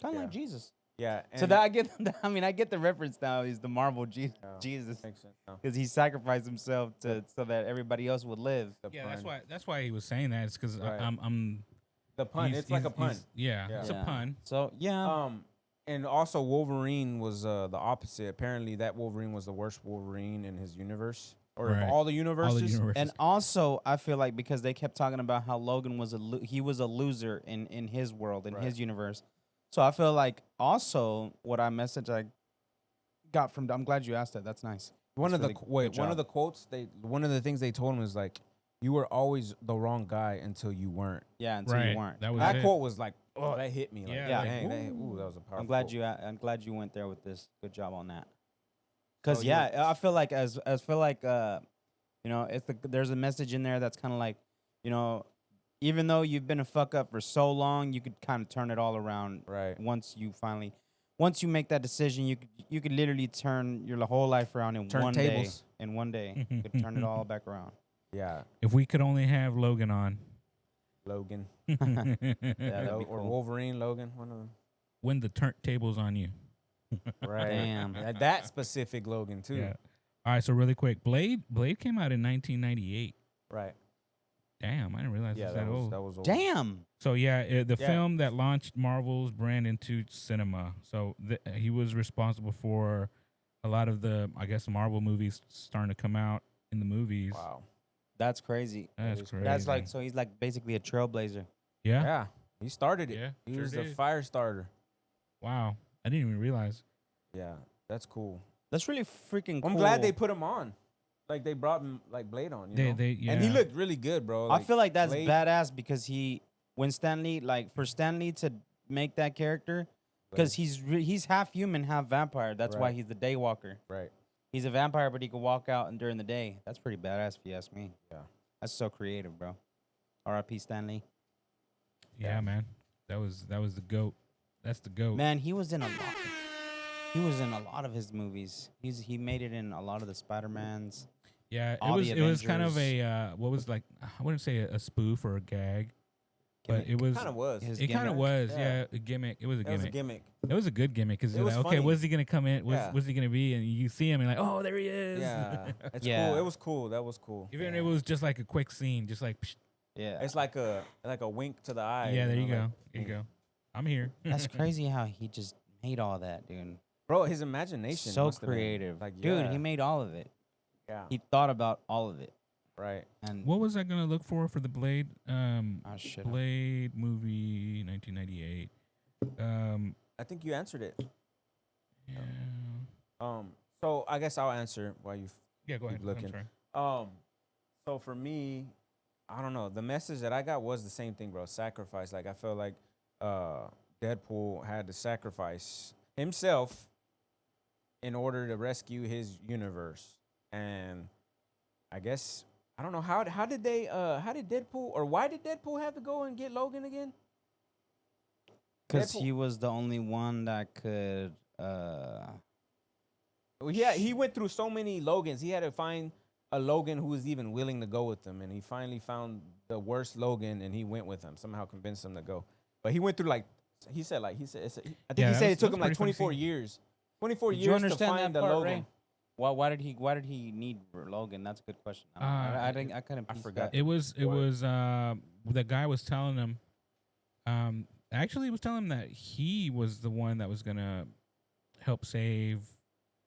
A: kind of like
B: Yeah.
A: Jesus.
B: Yeah.
A: So
B: and-
A: that I get. I mean, I get the reference now. He's the Marvel
B: Yeah,
A: Jesus,
B: makes sense now.
A: because he sacrificed himself to so that everybody else would live.
B: The
C: Yeah,
B: pun.
C: that's why he was saying that. It's because
B: Right.
C: I'm
B: The pun.
C: he's-
B: It's like a
C: he's-
B: pun.
C: Yeah,
B: Yeah.
C: it's a pun.
A: So yeah,
B: And also Wolverine was the opposite. Apparently, that Wolverine was the worst Wolverine in his universe, or
C: Right.
B: of all the universes.
C: All the universes.
A: and also I feel like because they kept talking about how Logan was he was a loser in his world, in
B: Right.
A: his universe. So I feel like also what I got from. I'm glad you asked that. That's nice.
B: One
A: That's
B: of the
A: really good
B: one of
A: job.
B: the quotes one of the things they told him was like, "You were always the wrong guy until you weren't."
A: Yeah, until
C: right.
A: you weren't.
C: That was
B: That
C: it.
B: quote was like, oh, that hit me. Like,
C: Yeah,
A: Yeah.
C: like,
B: dang,
C: ooh.
B: that was a powerful.
A: I'm glad
B: quote.
A: I'm glad you went there with this. Good job on that. Cause
B: So
A: yeah, I feel like you know, there's a message in there that's kind of like, you know, even though you've been a fuck up for so long, you could kind of turn it all around.
B: Right.
A: Once you make that decision, you could literally turn your whole life around in
B: Turn
A: one
B: tables.
A: day. In one day, you could turn it all back around.
B: Yeah,
C: If we could only have Logan on.
B: Logan.
A: Yeah, that'd be
B: Or
A: cool.
B: Wolverine, Logan, one of them.
C: When the turntables on you.
B: Right.
A: Damn.
B: That specific Logan too.
C: Yeah. All right, so really quick, Blade came out in 1998.
B: Right.
C: Damn, I didn't realize
B: Yeah,
C: it's that old.
B: that was old.
A: Damn.
C: So yeah, the
B: Yeah.
C: film that launched Marvel's brand into cinema. So he was responsible for a lot of the, I guess, Marvel movies starting to come out in the movies.
B: Wow.
A: That's crazy.
C: That's
B: is
C: crazy.
A: That's like so he's like basically a trailblazer.
C: Yeah.
B: Yeah. He started it.
C: Yeah,
B: He
C: sure
B: was the
C: did.
B: fire starter.
C: Wow. I didn't even realize.
B: Yeah. That's cool.
A: That's really freaking cool.
B: I'm glad they put him on. Like they brought him like Blade on, you know? And he
C: yeah.
B: looked really good, bro.
A: I feel like that's
B: Blade-
A: badass because when Stanley, like for Stanley to make that character, because he's half human, half vampire. That's why
B: Right.
A: he's the Daywalker.
B: Right.
A: He's a vampire, but he can walk out and during the day. That's pretty badass if you ask me.
B: Yeah.
A: That's so creative, bro. R.I.P. Stanley.
C: Yeah, man. That was the goat. That's the goat.
A: Man, he was in a lot. He was in a lot of his movies. He made it in a lot of the Spider-Mans.
C: Yeah, it
A: all
C: was
A: the
C: it was kind of
A: Avengers.
C: a what was like I wouldn't say a spoof or a gag, but it was
B: Kind of was.
A: His
C: it kind of
A: gimmick?
C: was
B: Yeah.
C: a gimmick. It was a
B: That was a
C: gimmick.
B: gimmick.
C: It was a good gimmick because
B: It
C: you're
B: was
C: like, okay,
B: funny.
C: what's he gonna come in?
B: Yeah.
C: What's he gonna be? And you see him and like, oh, there he is.
B: Yeah. It's
A: Yeah.
B: cool. It was cool. That was cool.
C: Even if
B: Yeah.
C: it was just like a quick scene, just like, psh,
A: Yeah.
B: It's like a wink to the eye.
C: yeah, there you
B: know,
C: go,
B: like,
C: there you go. I'm here.
A: That's crazy how he just made all that, dude.
B: Bro, his imagination
A: So
B: must have been,
A: creative.
B: Like,
A: Dude,
B: yeah,
A: he made all of it.
B: yeah,
A: He thought about all of it.
B: right.
A: And
C: What was I gonna look for the Blade?
A: oh shit.
C: Blade movie, 1998.
B: I think you answered it.
C: Yeah.
B: So I guess I'll answer while you.
C: Yeah, go ahead.
B: Keep looking.
C: I'm sorry.
B: So for me, I don't know. The message that I got was the same thing, bro. Sacrifice. Like I felt like Deadpool had to sacrifice himself in order to rescue his universe. And I guess I don't know how did Deadpool, or why did Deadpool have to go and get Logan again?
A: Because
B: Deadpool-
A: he was the only one that could.
B: Well, yeah, he went through so many Logans. He had to find a Logan who was even willing to go with him, and he finally found the worst Logan, and he went with him. Somehow convinced him to go. But he went through he said I think
C: Yeah,
B: he said
C: that
B: it
C: was
B: took him
C: pretty
B: like
C: funny
B: 24
C: scene.
B: years. 24
A: Did
B: years
A: you
B: to
A: understand
B: find
A: that
B: the
A: part,
B: Logan.
A: Ray? Why did he need Logan? That's a good question. I couldn't.
B: I
A: piece
B: forgot.
A: that.
C: It was
B: What?
C: the guy was telling him. Actually, he was telling him that he was the one that was gonna help save,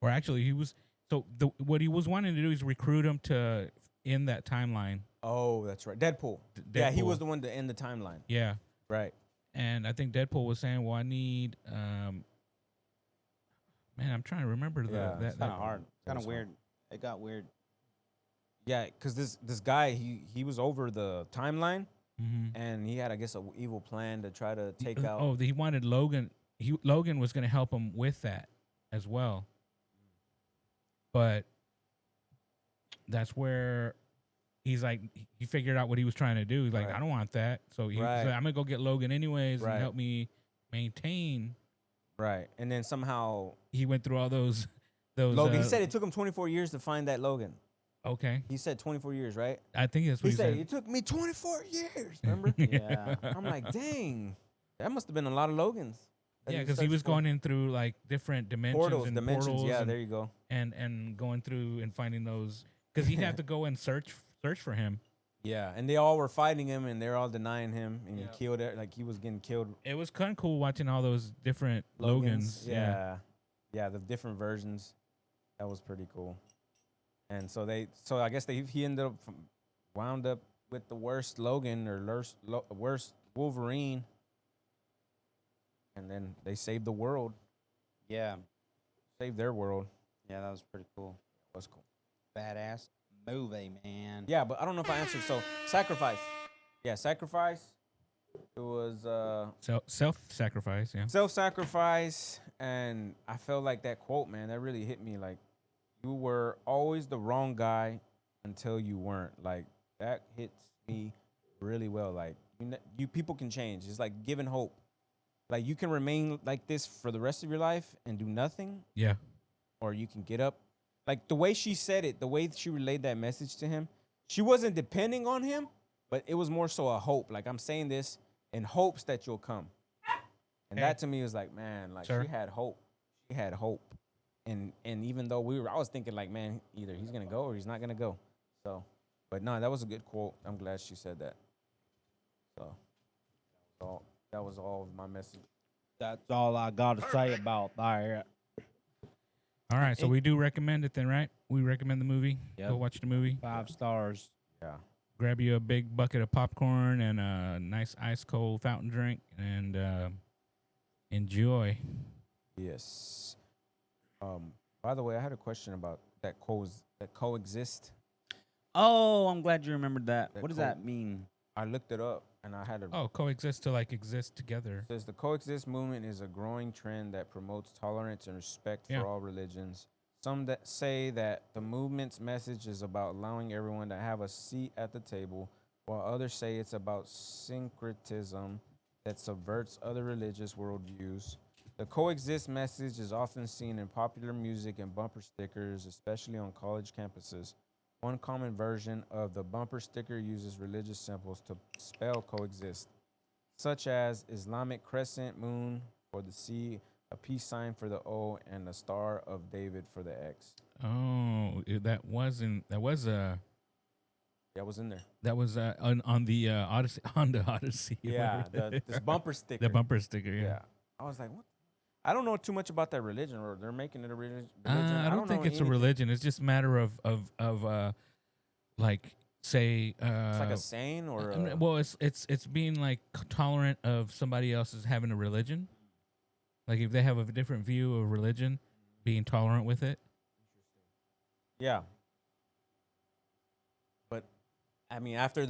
C: or actually he was. So what he was wanting to do is recruit him to end that timeline.
B: Oh, that's right. Deadpool. Yeah, he
C: Deadpool.
B: was the one to end the timeline.
C: Yeah,
B: Right.
C: and I think Deadpool was saying, "Well, I need." Man, I'm trying to remember
B: Yeah,
A: It's kind
C: that.
A: of hard.
B: that
A: Kind
B: was
A: of weird. It got weird.
B: Yeah, because this guy he was over the timeline,
C: Mhm.
B: and he had, I guess, an evil plan to try to take out.
C: Oh, he wanted Logan. Logan was going to help him with that as well. But that's where he's like, he figured out what he was trying to do. He's like,
B: Right.
C: I don't want that. So he's
B: Right.
C: like, I'm going to go get Logan anyways
B: Right.
C: and help me maintain.
B: Right, and then somehow
C: He went through all those.
B: Logan. He said it took him 24 years to find that Logan.
C: Okay.
B: He said 24 years, right?
C: I think that's what
B: He
C: he
B: said
C: said.
B: it took me 24 years. Remember?
A: Yeah.
B: I'm like, dang, that must have been a lot of Logans.
C: Yeah, because he was going in through like different dimensions and portals.
B: Yeah,
C: and,
B: there you go.
C: and going through and finding those because he'd have to go and search for him.
B: Yeah, and they all were fighting him, and they're all denying him, and he killed it. Like he was getting killed.
C: It was kind of cool watching all those different Logans.
B: Yeah, the different versions. That was pretty cool. And so I guess he ended up wound up with the worst Logan or worst Wolverine, and then they saved the world,
A: Yeah.
B: saved their world.
A: Yeah, that was pretty cool.
B: It was cool.
A: Badass movie, man.
B: Yeah, but I don't know if I answered. So sacrifice. Yeah, sacrifice. It was
C: Self-sacrifice. Yeah.
B: self-sacrifice, and I felt like that quote, man, that really hit me. Like, you were always the wrong guy until you weren't. Like, that hits me really well. Like, you people can change. It's like giving hope. Like, you can remain like this for the rest of your life and do nothing,
C: Yeah.
B: or you can get up. Like, the way she said it, the way she relayed that message to him, she wasn't depending on him, but it was more so a hope. Like, I'm saying this in hopes that you'll come. And
C: Hey.
B: that to me was like, man, like
C: Sir.
B: she had hope. She had hope. And even though I was thinking like, man, either he's gonna go or he's not gonna go. So, but no, that was a good quote. I'm glad she said that. So that was all of my message.
A: That's all I got to say about that.
C: All right, so we do recommend it then, right? We recommend the movie.
A: Yep.
C: Go watch the movie.
A: 5 stars.
B: Yeah.
C: Grab you a big bucket of popcorn and a nice ice cold fountain drink and enjoy.
B: Yes. By the way, I had a question about that coexist.
A: Oh, I'm glad you remembered that.
B: That
A: What does
B: cool.
A: that mean?
B: I looked it up and I had to.
C: Oh, coexist to like exist together.
B: Says the coexist movement is a growing trend that promotes tolerance and respect
C: Yeah.
B: for all religions. Some that say that the movement's message is about allowing everyone to have a seat at the table, while others say it's about syncretism that subverts other religious worldviews. The coexist message is often seen in popular music and bumper stickers, especially on college campuses. One common version of the bumper sticker uses religious symbols to spell coexist, such as Islamic crescent moon for the C, a peace sign for the O, and the Star of David for the X.
C: Oh, that was
B: That was in there.
C: on the Odyssey Odyssey.
B: Yeah, this bumper sticker.
C: The bumper sticker. Yeah.
B: Yeah. I was like, what? I don't know too much about that religion, or they're making it a religion.
C: I don't think
B: know
C: it's a
B: anything.
C: religion. It's just a matter of like say
B: It's like a saying, or
C: well, it's being like tolerant of somebody else's having a religion. Like if they have a different view of religion, being tolerant with it.
B: yeah. But I mean, after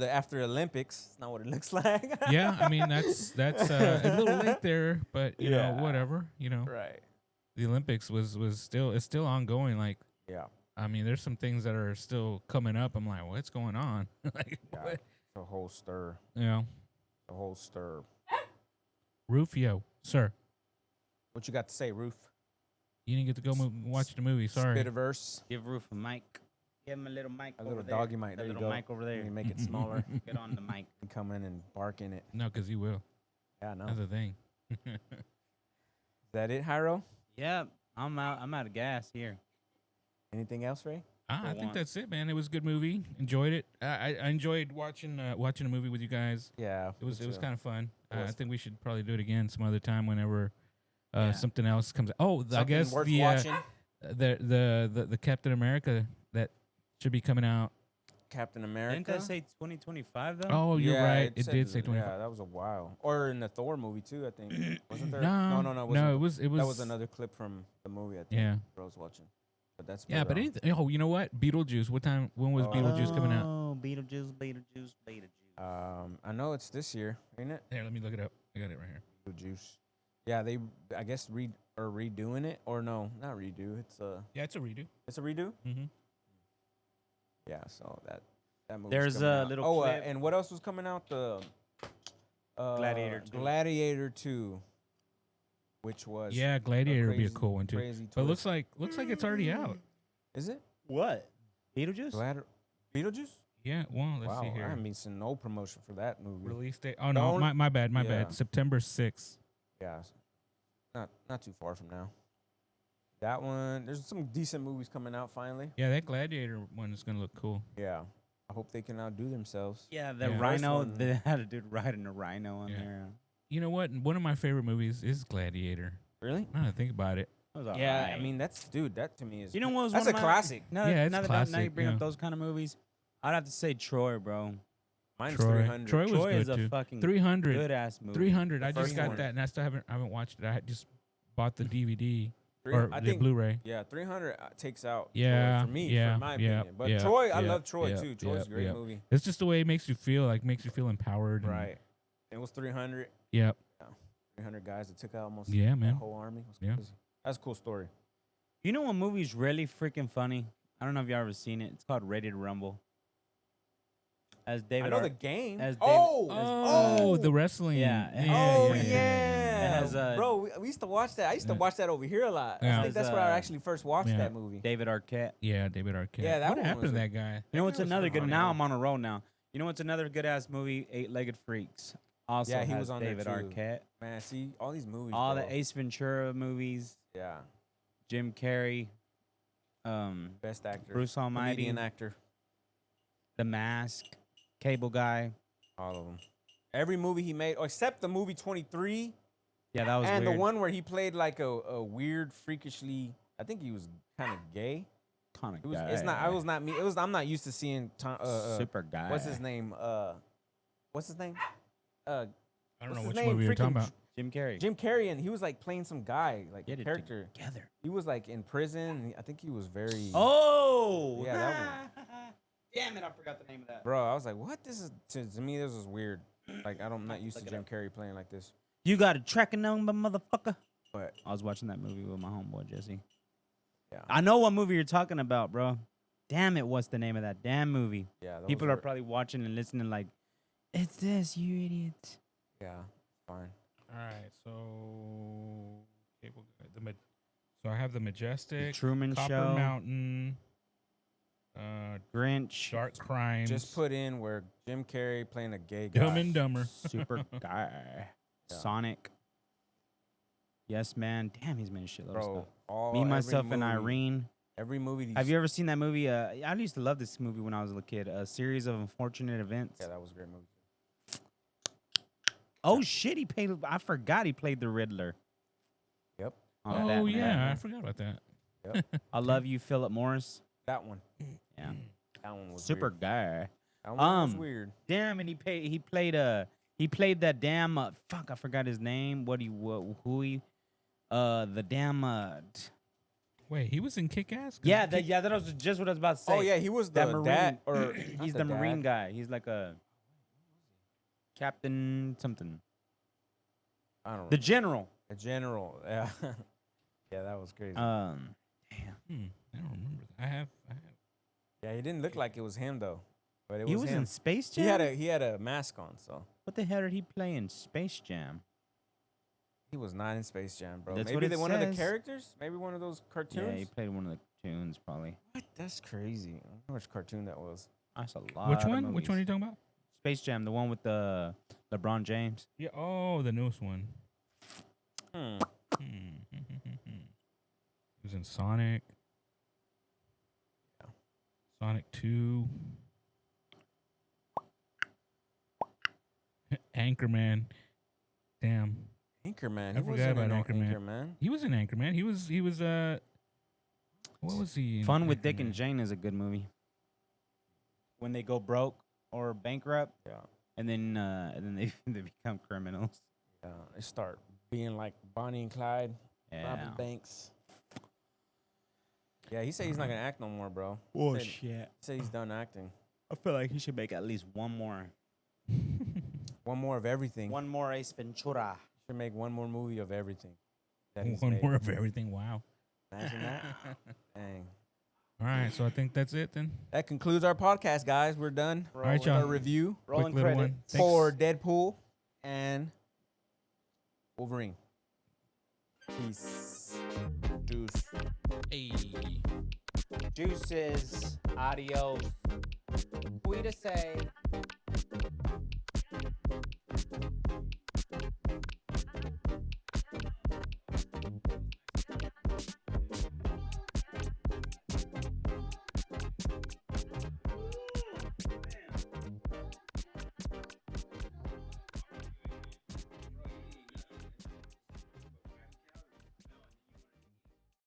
B: Olympics, it's not what it looks like.
C: Yeah, I mean that's a little late there, but you know
B: Yeah.
C: whatever. You know
B: Right.
C: the Olympics was still ongoing. Like
B: Yeah.
C: I mean, there's some things that are still coming up. I'm like, what's going on? Like
B: Yeah.
C: what?
B: It's a whole stir.
C: You know,
B: A whole stir.
C: Rufio, sir,
B: What you got to say, Roof?
C: you didn't get to go watch the movie. Sorry.
B: Spider-Verse.
A: Give Roof a mic. Give him a little mic
B: A
A: over
B: little
A: there.
B: doggy mic.
A: That
B: There you
A: little
B: go.
A: mic over
B: Let
A: there.
B: me make it smaller.
A: Get on the mic.
B: You come in and bark in it.
C: No, because you will.
B: Yeah, no.
C: That's the thing.
B: Is that it, Hyro?
A: Yeah, I'm out of gas here.
B: Anything else, Ray?
C: I think
A: once.
C: that's it, man. It was a good movie. Enjoyed it. I enjoyed watching a movie with you guys.
B: Yeah.
C: It was kind of fun.
B: It
C: I
B: was
C: think we should probably do it again some other time whenever
A: Yeah.
C: something else comes. Oh, I
B: Something
C: guess
B: worth
C: the
B: watching.
C: the Captain America that should be coming out.
B: Captain America.
A: Didn't that say 2025 though?
C: Oh, you're
B: Yeah,
C: right. It
B: said
C: did say 25.
B: Yeah, that was a while. Or in the Thor movie too, I think. Wasn't there?
C: No,
B: no.
C: It was.
B: That was another clip from the movie. I think.
C: Yeah.
B: I was watching. But that's
C: Yeah, but
B: further on.
C: anything. Oh, you know what? Beetlejuice. When was Beetlejuice coming out?
A: Oh, Beetlejuice.
B: I know it's this year, ain't it?
C: Here, let me look it up. I got it right here.
B: Juice. Yeah, they I guess redoing it, or no, not redo. It's a
C: Yeah, it's a redo.
B: redo.
C: Mm-hmm.
B: Yeah, so that movie.
A: There's a little clip.
B: And what else was coming out? The
A: Gladiator 2.
B: Gladiator 2, which was
C: Yeah, Gladiator would be a
B: crazy-
C: cool one too.
B: crazy
C: But
B: twist.
C: looks like it's already out.
B: Is it
A: What? Beetlejuice?
B: Beetlejuice?
C: Yeah. Well, let's
B: Wow,
C: see
B: I
C: here.
B: haven't seen no promotion for that movie.
C: Release date. Oh no,
B: Don't-
C: my bad.
B: Yeah.
C: September 6th.
B: Yeah. not too far from now. That one, there's some decent movies coming out finally.
C: Yeah, that Gladiator one is gonna look cool.
B: Yeah, I hope they can outdo themselves.
A: Yeah, the
C: Yeah.
A: rhino.
B: First one-
A: They had a dude riding a rhino on
C: Yeah.
A: there.
C: You know what? One of my favorite movies is Gladiator.
B: Really?
C: Now that I think about it.
A: That was
B: Yeah,
A: alright.
B: I mean that to me is
A: you know what was
B: that's
A: one
B: a
A: of my-
B: classic.
A: Now,
C: Yeah, it's
A: now, now you
C: classic,
A: bring
C: yeah.
A: up those kind of movies, I'd have to say Troy, bro.
B: Mine's
C: Troy.
B: 300.
C: Troy was
A: Troy
C: good
A: is a
C: too.
A: fucking
C: 300.
A: good ass movie.
C: 300.
B: The
C: I just
B: first
C: got
B: one.
C: that, and I haven't watched it. I just bought the DVD
B: Three-
C: or
B: I
C: the
B: think
C: Blu-ray.
B: yeah, 300 takes out
C: Yeah,
B: Troy for me,
C: yeah,
B: for my
C: yeah,
B: opinion. But
C: yeah,
B: Troy, I
C: yeah,
B: love Troy
C: yeah,
B: too. Troy's a
C: yeah,
B: great
C: yeah.
B: movie.
C: It's just the way it makes you feel. Like makes you feel empowered. and-
B: Right. It was 300.
C: Yep.
B: 300 guys that took out almost
C: Yeah,
B: the
C: man.
B: whole army. It was
C: Yeah.
B: crazy. That's a cool story.
A: You know what movie's really freaking funny? I don't know if y'all ever seen it. It's called Ready to Rumble. As David,
B: I know
A: Ar-
B: the game.
A: as David-
C: Oh, the wrestling.
A: Yeah, it has-
B: Oh
A: yeah,
B: yeah,
A: yeah. It has,
B: bro. We used to watch that. I used to
C: Yeah.
B: watch that over here a lot.
C: Yeah.
B: I think that's where I actually first watched
C: Yeah.
B: that movie.
A: David Arquette.
C: Yeah, David Arquette.
B: Yeah, that
C: what
B: one
C: happened
B: was
C: to
B: a-
C: that guy?
A: You know what's
B: was
A: another
B: pretty
A: good?
B: funny,
A: Now
B: man.
A: I'm on a roll now. You know what's another good ass movie? Eight-Legged Freaks. Also
B: Yeah, he
A: has
B: was on there
A: David
B: too.
A: Arquette.
B: Man, see all these movies.
A: All
B: bro.
A: the Ace Ventura movies.
B: Yeah,
A: Jim Carrey.
B: best actor.
A: Bruce Almighty.
B: Comedian actor.
A: The Mask. Cable Guy.
B: All of them. Every movie he made, except the movie 23,
A: Yeah, that was
B: and
A: weird.
B: the one where he played like a weird, freakishly. I think he was kind of gay.
A: Comic
B: It was.
A: guy.
B: It's not. I was not me. It was. I'm not used to seeing.
A: Super guy.
B: What's his name? What's his name?
C: I don't
B: what's
C: know
B: his
C: which
B: name?
C: movie you're talking
B: Freaking
C: about.
A: Jim Carrey.
B: Jim Carrey, and he was like playing some guy, like
A: Get
B: a
A: it
B: character.
A: together.
B: He was like in prison. And I think he was very.
A: Oh.
B: Yeah, that
A: Damn it! I forgot the name of that.
B: Bro, I was like, what? This is to me. This was weird. Like I'm not used to Jim Carrey playing like this.
A: You got a tracking number, motherfucker.
B: But
A: I was watching that movie with my homeboy Jesse.
B: yeah,
A: I know what movie you're talking about, bro. Damn it! What's the name of that damn movie?
B: yeah. those
A: People are
B: were-
A: probably watching and listening like, it's this, you idiot.
B: Yeah, fine.
C: All right, so so I have the Majestic,
A: Truman
C: Copper
A: Show,
C: Mountain,
A: Grinch,
C: Dark Crimes,
B: Just put in where Jim Carrey playing a gay guy.
C: Dumb and Dumber.
A: Super Guy,
B: Yeah.
A: Sonic. Yes, man. Damn, he's made a shitload of
B: Bro,
A: stuff.
B: all
A: Me,
B: every
A: myself, and
B: movie-
A: Irene.
B: Every movie.
A: Have you ever seen that movie? I used to love this movie when I was a little kid. A Series of Unfortunate Events.
B: Yeah, that was a great movie.
A: Oh shit! He played. I forgot he played the Riddler.
B: Yep.
A: on
C: Oh
A: Batman.
C: yeah, I forgot about that.
A: I love you, Philip Morris.
B: That one.
A: Yeah,
B: That one was
A: super
B: weird.
A: guy.
B: That one was
A: Um,
B: weird.
A: Damn, and he played that damn fuck. I forgot his name. The damn
C: Wait, he was in Kick-Ass?
A: yeah, that was just what I was about to say.
B: Oh yeah, he was
A: that
B: the
A: marine
B: dad, or
A: he's the marine guy. He's like a captain something.
B: I don't know.
A: The general.
B: The general. Yeah. Yeah, that was crazy.
A: Damn.
C: I don't remember that. I have.
B: Yeah, he didn't look like it was him though, but it
A: He
B: was
A: was
B: him.
A: in Space Jam.
B: He had a mask on, so
A: What the hell did he play in Space Jam?
B: he was not in Space Jam, bro.
A: That's
B: Maybe
A: what it
B: one of the
A: says.
B: characters, maybe one of those cartoons.
A: Yeah, he played one of the cartoons probably.
B: What? That's crazy. I don't know which cartoon that was.
A: That's a lot.
C: Which
A: of
C: one? Which one are you
A: movies.
C: talking about?
A: Space Jam, the one with the LeBron James.
C: Yeah. Oh, the newest one.
B: Hmm.
C: He was in Sonic. Sonic 2. Anchorman. Damn.
B: Anchorman.
C: I
B: He
C: forgot
B: wasn't
C: about
B: in no
C: Anchorman.
B: Anchorman.
C: He was in Anchorman. He was what was he in
A: Fun with Dick and
C: Anchorman?
A: Jane is a good movie. When they go broke or bankrupt,
B: Yeah.
A: and then they become criminals.
B: Yeah. They start being like Bonnie and Clyde,
A: Yeah.
B: robbing banks. Yeah, he said he's not gonna act no more, bro.
A: Oh
B: Said-
A: shit!
B: He said he's done acting.
A: I feel like he should make at least one more.
B: One more of everything.
A: One more Ace Ventura.
B: Should make one more movie of everything. That he's
C: One
B: made.
C: more of everything. Wow.
B: Imagine that. Dang.
C: All right, so I think that's it then.
B: That concludes our podcast, guys. We're done.
C: All right,
B: with
C: y'all.
B: our review
A: Rolling
C: Quick little
A: credit.
C: one.
B: for Deadpool and Wolverine. Peace. Deuce.
C: Hey.
A: Deuces. Adios. We to say.